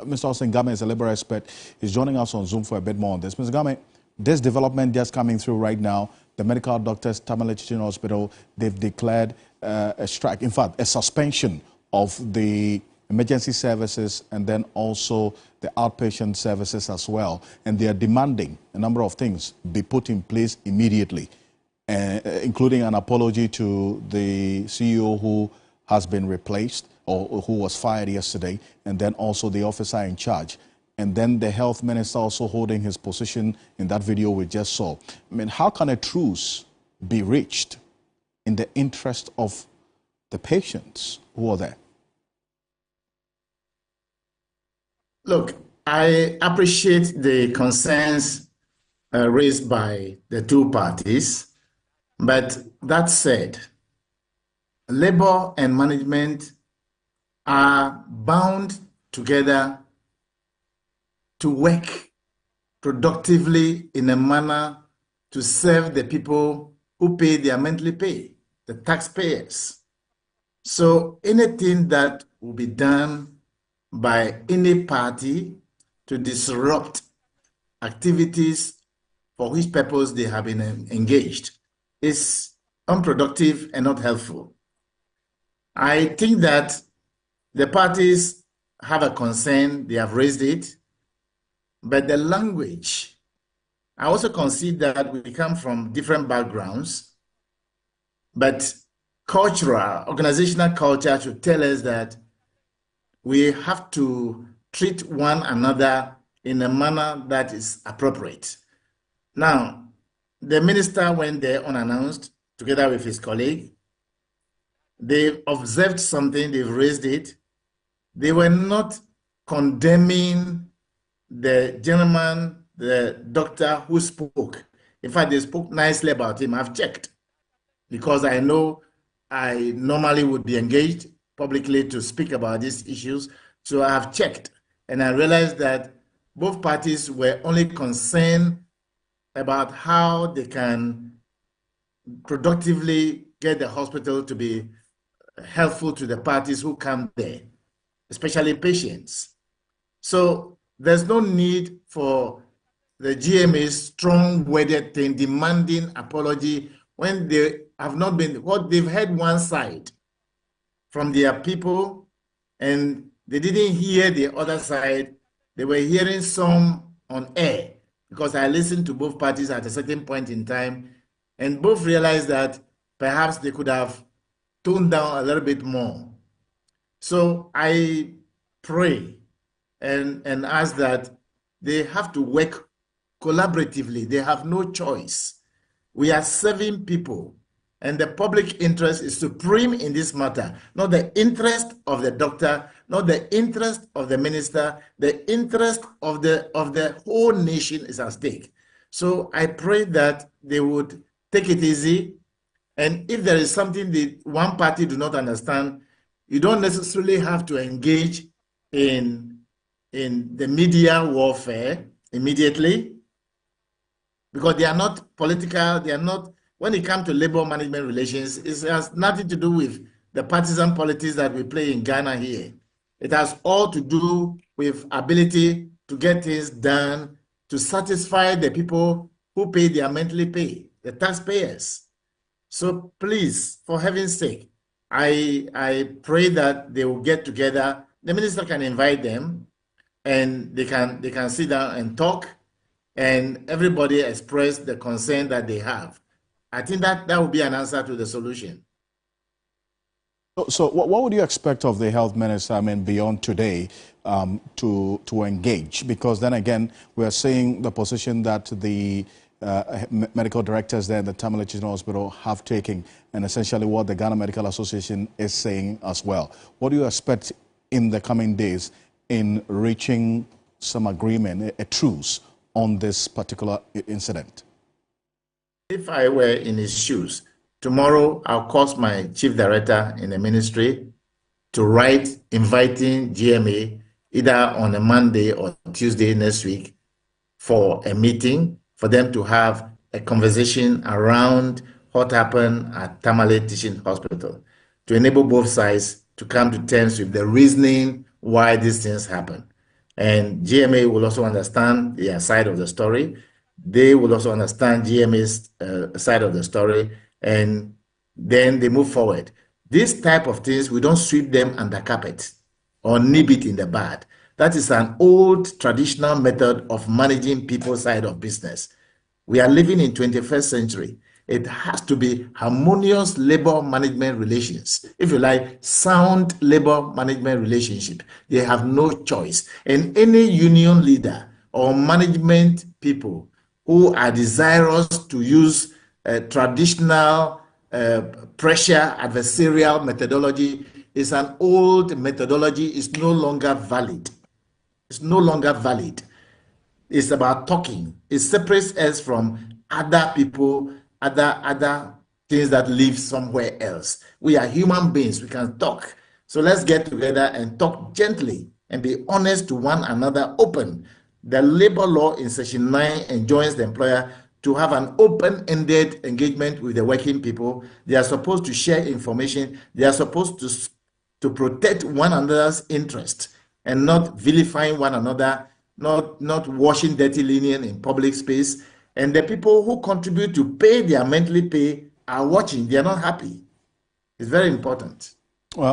Mr. Austin Gamey is a labor expert. He's joining us on Zoom for a bit more on this. Mr. Gamey, this development just coming through right now, the medical doctors, Tamale Teaching Hospital, they've declared a strike, in fact, a suspension of the emergency services and then also the outpatient services as well. And they are demanding a number of things be put in place immediately, including an apology to the CEO who has been replaced or who was fired yesterday, and then also the officer in charge. And then the health minister also holding his position in that video we just saw. I mean, how can a truce be reached in the interest of the patients who are there? Look, I appreciate the concerns raised by the two parties, but that said, labor and management are bound together to work productively in a manner to serve the people who pay their monthly pay, the taxpayers. So anything that will be done by any party to disrupt activities for which purpose they have been engaged is unproductive and not helpful. I think that the parties have a concern, they have raised it, but the language, I also concede that we come from different backgrounds, but cultural, organizational culture should tell us that we have to treat one another in a manner that is appropriate. Now, the minister went there unannounced together with his colleague. They observed something, they've raised it. They were not condemning the gentleman, the doctor who spoke. In fact, they spoke nicely about him. I've checked because I know I normally would be engaged publicly to speak about these issues. So I have checked and I realized that both parties were only concerned about how they can productively get the hospital to be helpful to the parties who come there, especially patients. So there's no need for the GMA's strong-worded thing demanding apology when they have not been, what they've heard one side from their people and they didn't hear the other side. They were hearing some on air because I listened to both parties at a certain point in time and both realized that perhaps they could have toned down a little bit more. So I pray and ask that they have to work collaboratively. They have no choice. We are serving people and the public interest is supreme in this matter, not the interest of the doctor, not the interest of the minister, the interest of the whole nation is at stake. So I pray that they would take it easy. And if there is something that one party do not understand, you don't necessarily have to engage in the media warfare immediately because they are not political, they are not, when it comes to labor management relations, it has nothing to do with the partisan politics that we play in Ghana here. It has all to do with ability to get things done to satisfy the people who pay their monthly pay, the taxpayers. So please, for heaven's sake, I pray that they will get together. The minister can invite them and they can sit down and talk and everybody express the concern that they have. I think that would be an answer to the solution. So what would you expect of the health minister, I mean, beyond today to engage? Because then again, we are seeing the position that the medical directors there at the Tamale Teaching Hospital have taken, and essentially what the Ghana Medical Association is saying as well. What do you expect in the coming days in reaching some agreement, a truce on this particular incident? If I were in his shoes, tomorrow I'll cause my chief director in the ministry to write inviting GMA either on a Monday or Tuesday next week for a meeting for them to have a conversation around what happened at Tamale Teaching Hospital to enable both sides to come to terms with the reasoning why these things happen. And GMA will also understand their side of the story. They will also understand GMA's side of the story, and then they move forward. This type of things, we don't sweep them under carpet or nip it in the bud. That is an old traditional method of managing people's side of business. We are living in 21st century. It has to be harmonious labor management relations. If you like, sound labor management relationship. They have no choice. And any union leader or management people who are desirous to use traditional pressure adversarial methodology is an old methodology. It's no longer valid. It's no longer valid. It's about talking. It separates us from other people, other things that live somewhere else. We are human beings. We can talk. So let's get together and talk gently and be honest to one another, open. The labor law in Section 9 enjoins the employer to have an open-ended engagement with the working people. They are supposed to share information. They are supposed to protect one another's interest and not vilifying one another, not washing dirty linen in public space. And the people who contribute to pay their monthly pay are watching. They are not happy. It's very important.